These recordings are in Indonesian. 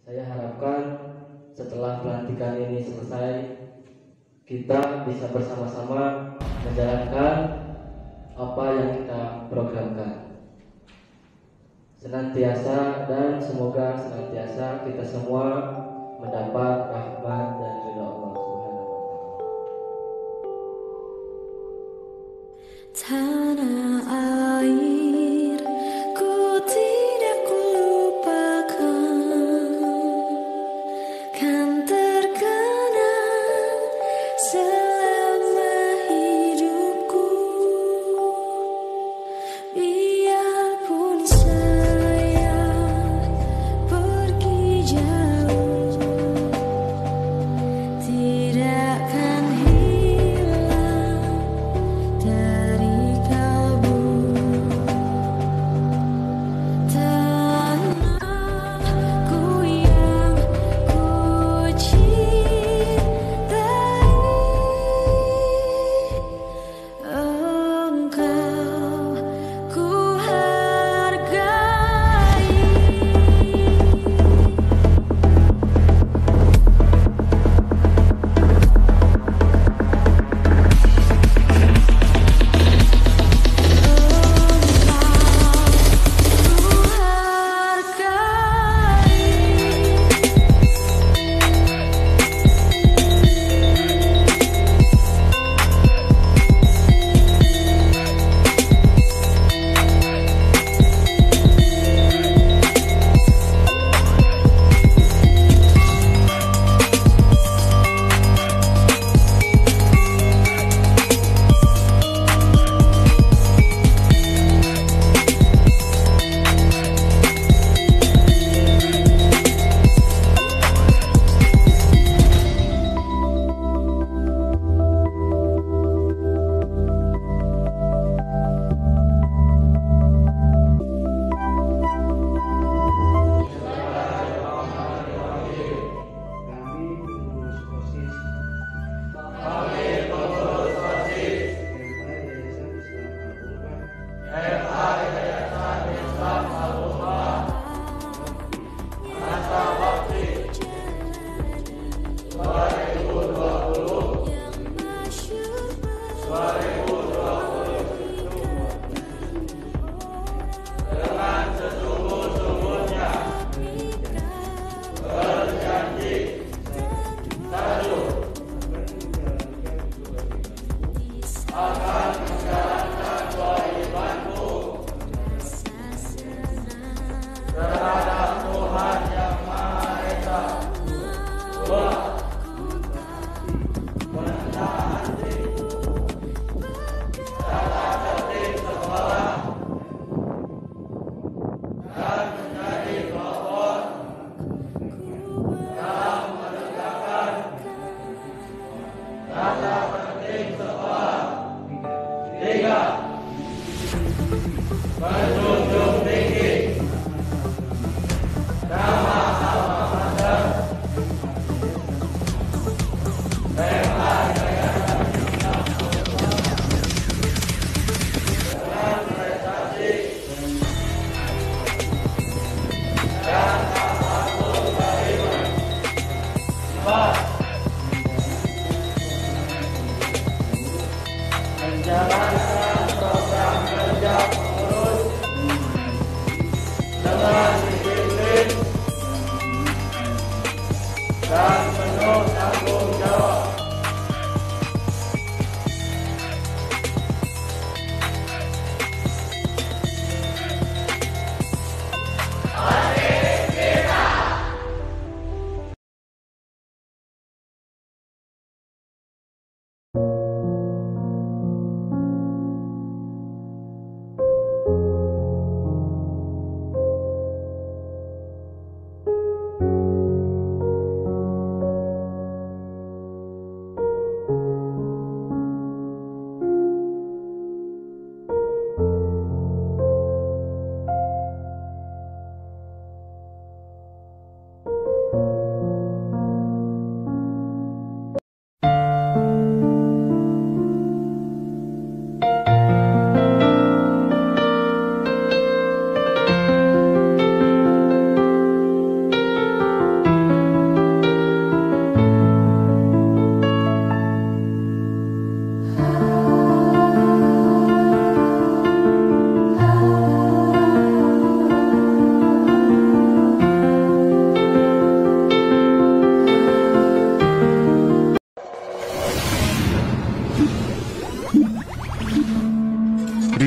Saya harapkan setelah pelantikan ini selesai, kita bisa bersama-sama menjalankan apa yang kita programkan. Senantiasa dan semoga senantiasa kita semua mendapat rahmat dan ridha Allah Subhanahu wa taala. Tanah air ku tidak lupakan, kan terkenang selama hidupku. Biarpun saya pergi jauh, tidak akan hilang dari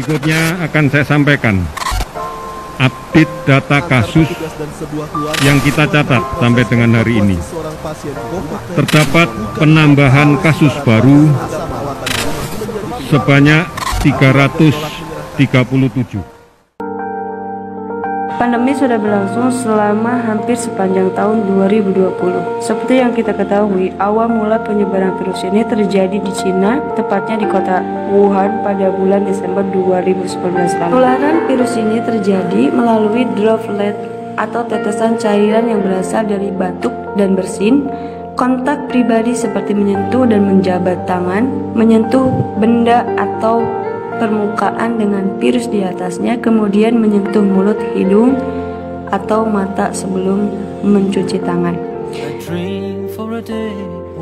Berikutnya akan saya sampaikan update data kasus yang kita catat sampai dengan hari ini. Terdapat penambahan kasus baru sebanyak 337. Pandemi sudah berlangsung selama hampir sepanjang tahun 2020. Seperti yang kita ketahui, awal mula penyebaran virus ini terjadi di Cina, tepatnya di kota Wuhan pada bulan Desember 2019 lalu. Penularan virus ini terjadi melalui droplet atau tetesan cairan yang berasal dari batuk dan bersin, kontak pribadi seperti menyentuh dan menjabat tangan, menyentuh benda atau permukaan dengan virus di atasnya, kemudian menyentuh mulut, hidung, atau mata sebelum mencuci tangan.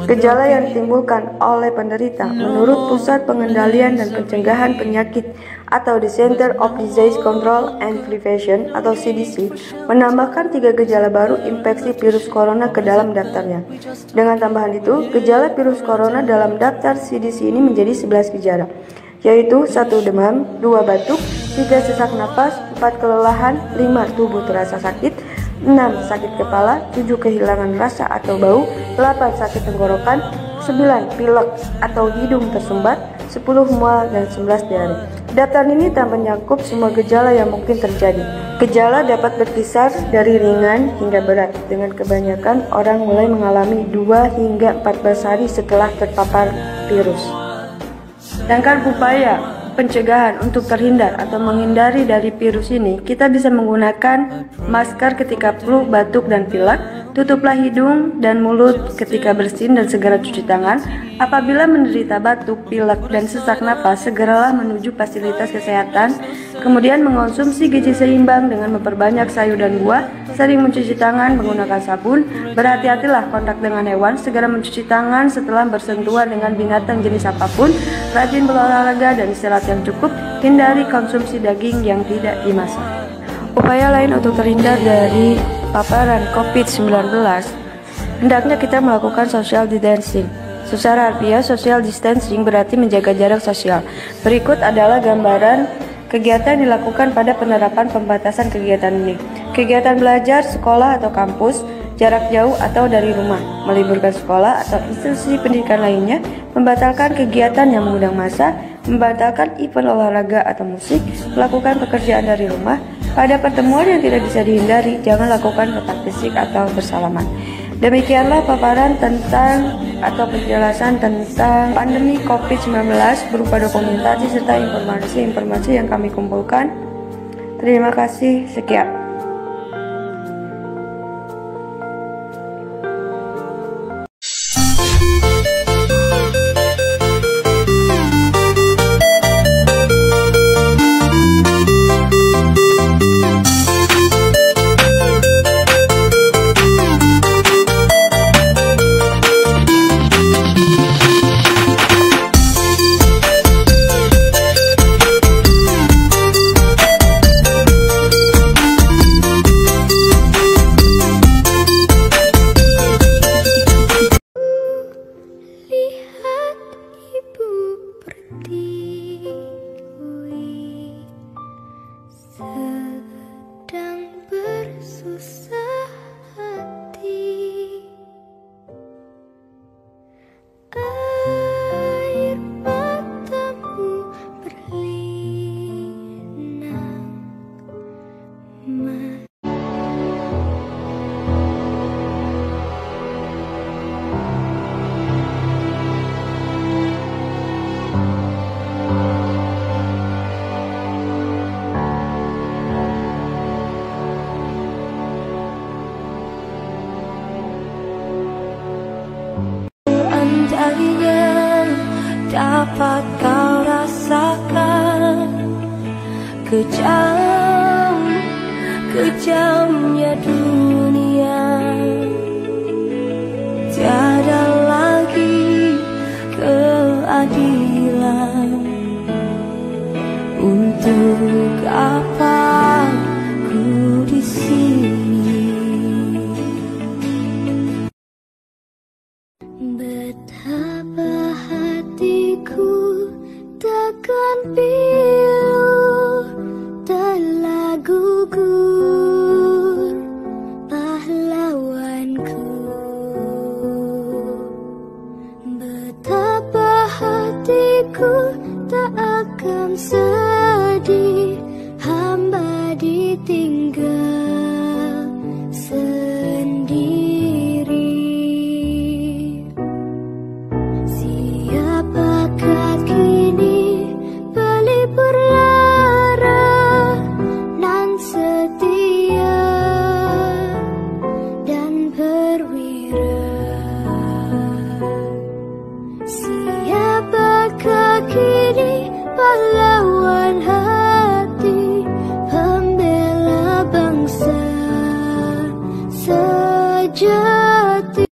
Gejala yang ditimbulkan oleh penderita menurut Pusat Pengendalian dan Pencegahan Penyakit atau the Center of Disease Control and Prevention atau CDC menambahkan 3 gejala baru infeksi virus corona ke dalam daftarnya. Dengan tambahan itu, gejala virus corona dalam daftar CDC ini menjadi 11 gejala, yaitu 1 demam, 2 batuk, 3 sesak napas, 4 kelelahan, 5 tubuh terasa sakit, 6 sakit kepala, 7 kehilangan rasa atau bau, 8 sakit tenggorokan, 9 pilek atau hidung tersumbat, 10 mual, dan 11 diare. Daftar ini tak mencakup semua gejala yang mungkin terjadi. Gejala dapat berkisar dari ringan hingga berat, dengan kebanyakan orang mulai mengalami 2 hingga 14 hari setelah terpapar virus. Sedangkan upaya pencegahan untuk terhindar atau menghindari dari virus ini, kita bisa menggunakan masker ketika flu, batuk, dan pilek, tutuplah hidung dan mulut ketika bersin dan segera cuci tangan. Apabila menderita batuk, pilek, dan sesak napas, segeralah menuju fasilitas kesehatan. Kemudian mengonsumsi gizi seimbang dengan memperbanyak sayur dan buah, sering mencuci tangan menggunakan sabun, berhati-hatilah kontak dengan hewan, segera mencuci tangan setelah bersentuhan dengan binatang jenis apapun, rajin berolahraga dan istirahat yang cukup, hindari konsumsi daging yang tidak dimasak. Upaya lain untuk terhindar dari paparan COVID-19, hendaknya kita melakukan social distancing. Secara harfiah, social distancing berarti menjaga jarak sosial. Berikut adalah gambaran kegiatan yang dilakukan pada penerapan pembatasan kegiatan ini. Kegiatan belajar, sekolah atau kampus, jarak jauh atau dari rumah, meliburkan sekolah atau institusi pendidikan lainnya, membatalkan kegiatan yang mengundang massa, membatalkan event olahraga atau musik, melakukan pekerjaan dari rumah. Pada pertemuan yang tidak bisa dihindari, jangan lakukan kontak fisik atau bersalaman. Demikianlah paparan tentang atau penjelasan tentang pandemi COVID-19 berupa dokumentasi serta informasi-informasi yang kami kumpulkan. Terima kasih, sekian. Andainya dapat kau rasakan kejamnya dunia, tiada lagi keadilan. Untuk apa ku di sini? Betapa hatiku takkan pilu akan sedih, hamba ditinggal sendiri. Siapakah kini pelipur lara nan setia dan perwira? Siapakah kini pahlawan hati, pembela bangsa sejati?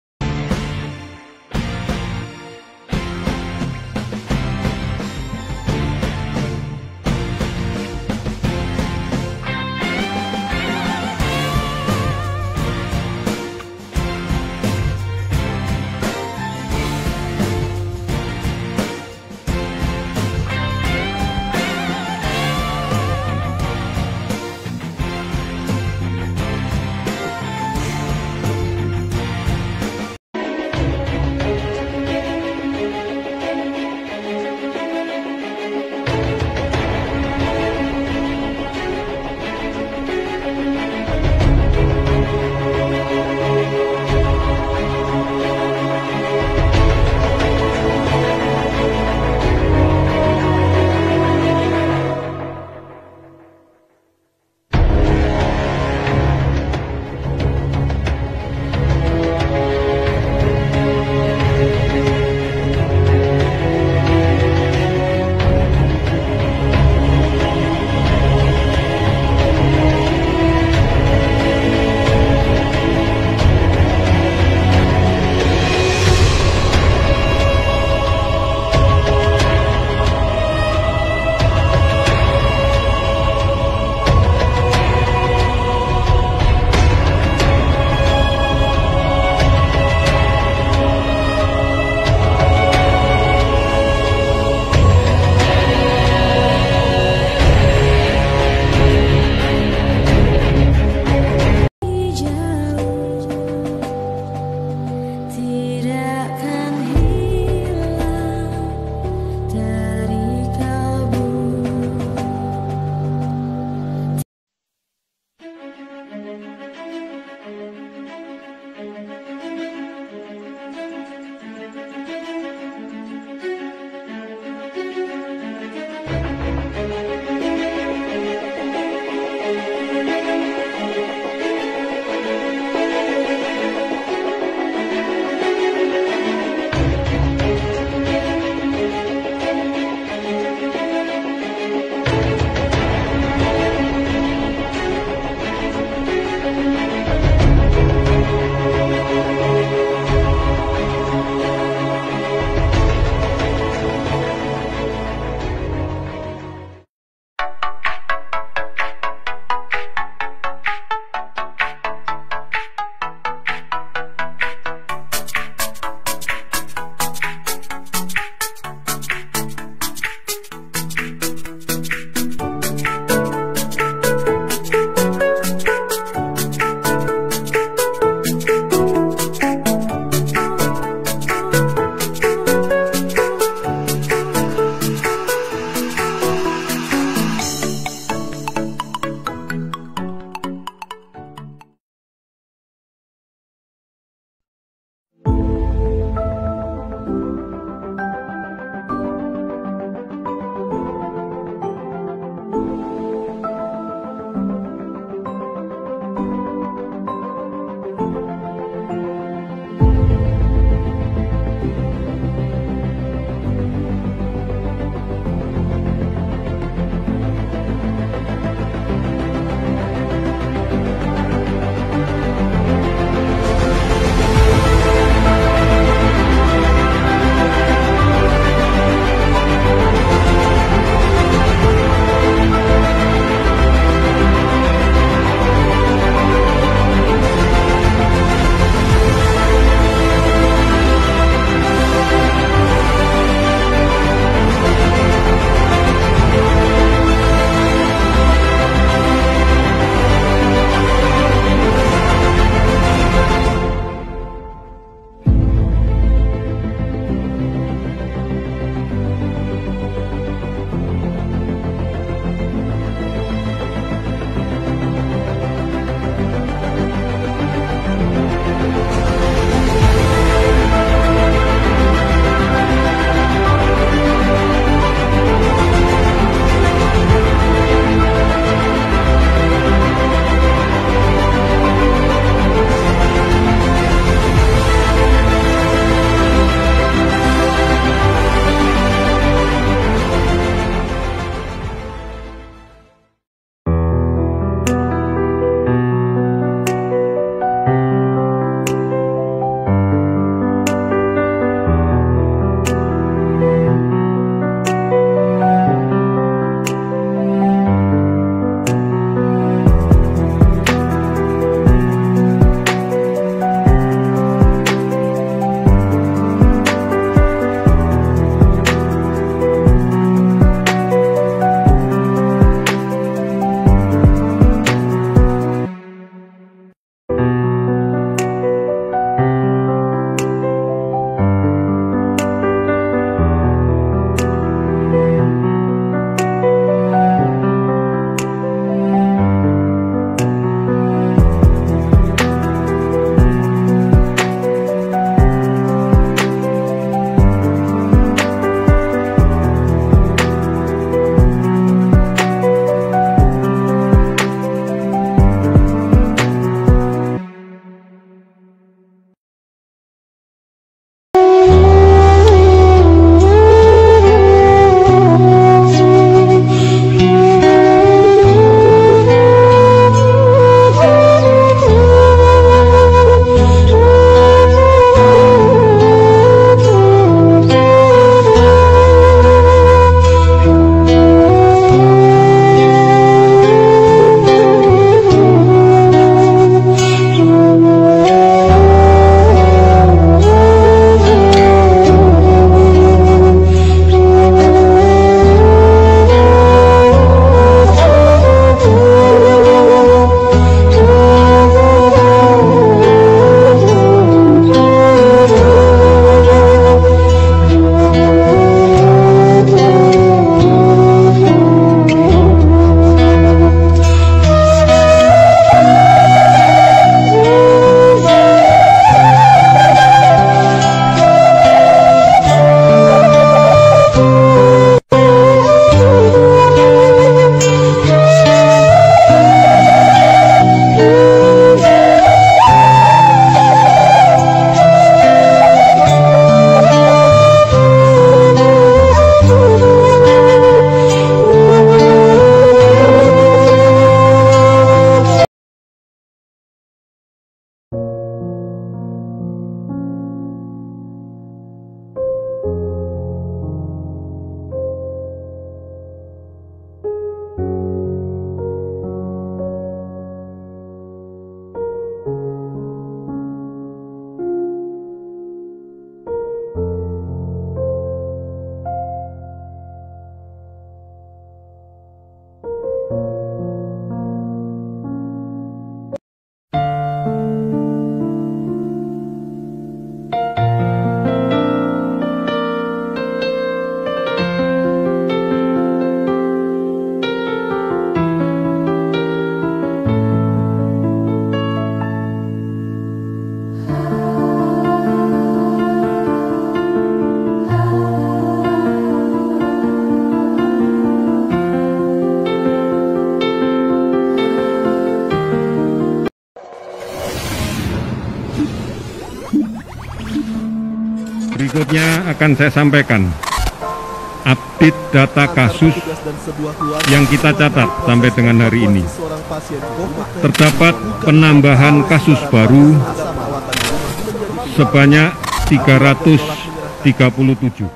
Berikutnya akan saya sampaikan update data kasus yang kita catat sampai dengan hari ini. Terdapat penambahan kasus baru sebanyak 337.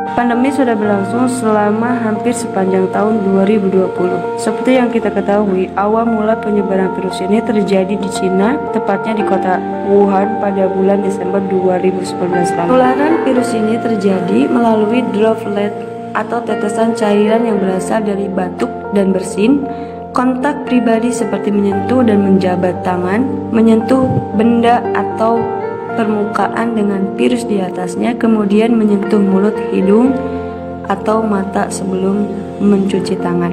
Pandemi sudah berlangsung selama hampir sepanjang tahun 2020. Seperti yang kita ketahui, awal mula penyebaran virus ini terjadi di Cina, tepatnya di kota Wuhan pada bulan Desember 2019 lalu. Penularan virus ini terjadi melalui droplet atau tetesan cairan yang berasal dari batuk dan bersin, kontak pribadi seperti menyentuh dan menjabat tangan, menyentuh benda atau permukaan dengan virus di atasnya, kemudian menyentuh mulut, hidung, atau mata sebelum mencuci tangan.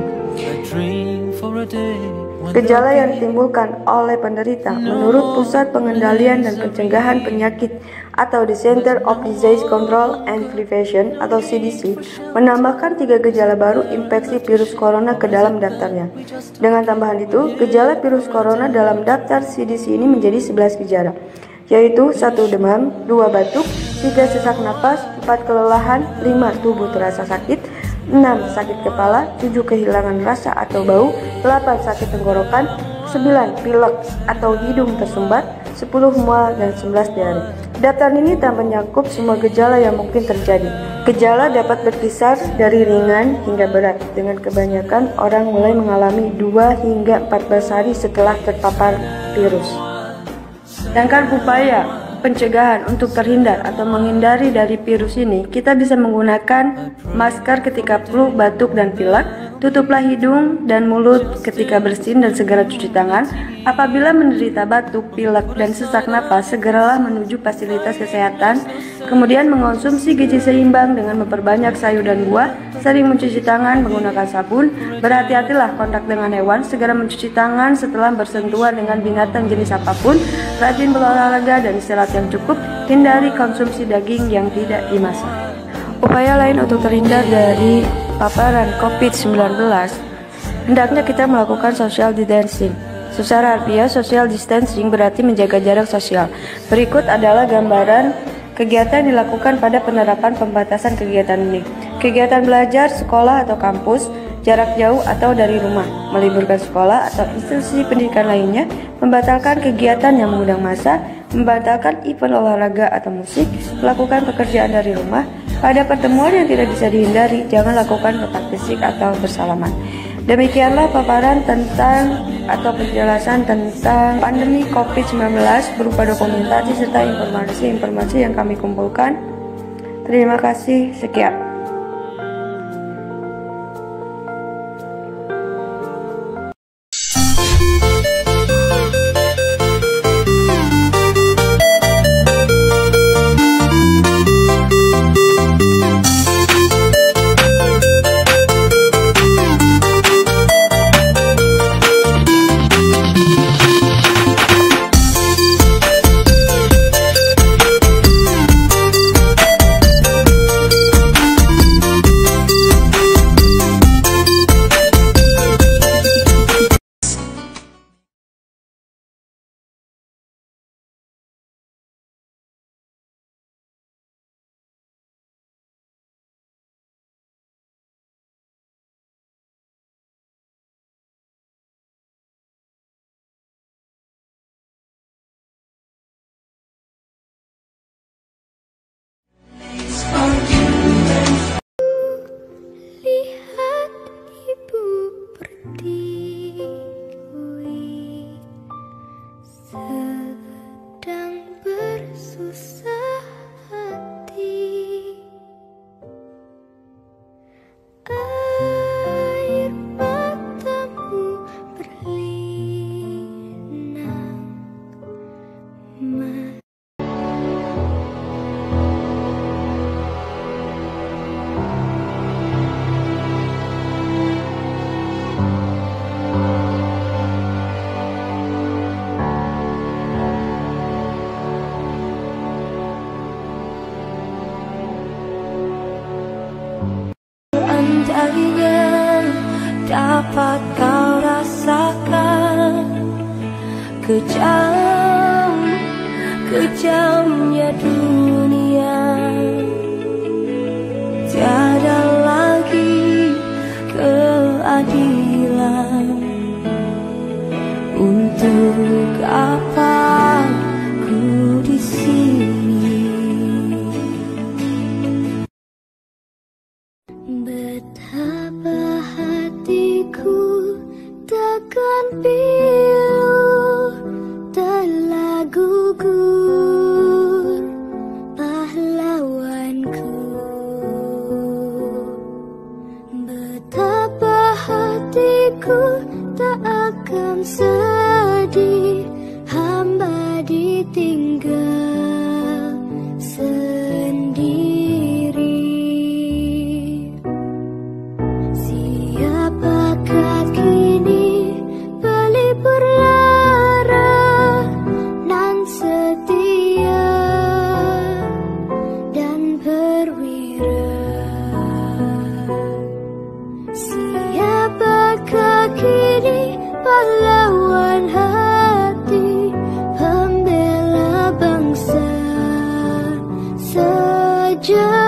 Gejala yang ditimbulkan oleh penderita menurut Pusat Pengendalian dan Pencegahan Penyakit atau the Center of Disease Control and Prevention atau CDC menambahkan 3 gejala baru infeksi virus corona ke dalam daftarnya. Dengan tambahan itu, gejala virus corona dalam daftar CDC ini menjadi 11 gejala, yaitu 1 demam, 2 batuk, 3 sesak napas, 4 kelelahan, 5 tubuh terasa sakit, 6 sakit kepala, 7 kehilangan rasa atau bau, 8 sakit tenggorokan, 9 pilek atau hidung tersumbat, 10 mual, dan 11 diare. Daftar ini tak mencakup semua gejala yang mungkin terjadi. Gejala dapat berkisar dari ringan hingga berat, dengan kebanyakan orang mulai mengalami 2 hingga 14 hari setelah terpapar virus. Sedangkan upaya pencegahan untuk terhindar atau menghindari dari virus ini, kita bisa menggunakan masker ketika flu, batuk, dan pilek. Tutuplah hidung dan mulut ketika bersin dan segera cuci tangan. Apabila menderita batuk, pilek, dan sesak napas, segeralah menuju fasilitas kesehatan. Kemudian mengonsumsi gizi seimbang dengan memperbanyak sayur dan buah, sering mencuci tangan menggunakan sabun, berhati-hatilah kontak dengan hewan, segera mencuci tangan setelah bersentuhan dengan binatang jenis apapun, rajin berolahraga dan istirahat yang cukup, hindari konsumsi daging yang tidak dimasak. Upaya lain untuk terhindar dari paparan COVID-19, hendaknya kita melakukan social distancing. Secara harfiah, social distancing berarti menjaga jarak sosial. Berikut adalah gambaran kegiatan yang dilakukan pada penerapan pembatasan kegiatan ini. Kegiatan belajar, sekolah atau kampus, jarak jauh atau dari rumah, meliburkan sekolah atau institusi pendidikan lainnya, membatalkan kegiatan yang mengundang massa, membatalkan event olahraga atau musik, melakukan pekerjaan dari rumah. Pada pertemuan yang tidak bisa dihindari, jangan lakukan kontak fisik atau bersalaman. Demikianlah paparan tentang atau penjelasan tentang pandemi COVID-19 berupa dokumentasi serta informasi-informasi yang kami kumpulkan. Terima kasih, sekian. Lihat ibu pertiwi sedang bersusah hati. Air matamu berlinang. Seandainya dapat kau rasakan kejadian kejamnya dunia, tiada lagi keadilan. Untuk apa ku di sini? Betapa hatiku takkan pilu, telah gugur pahlawanku. Betapa hatiku tak akan sedih, hamba ditinggal sendiri. Siapakah kini pelipur lara nan setia dan perwira? Siapakah kini pahlawan hati, pembela bangsa sejati?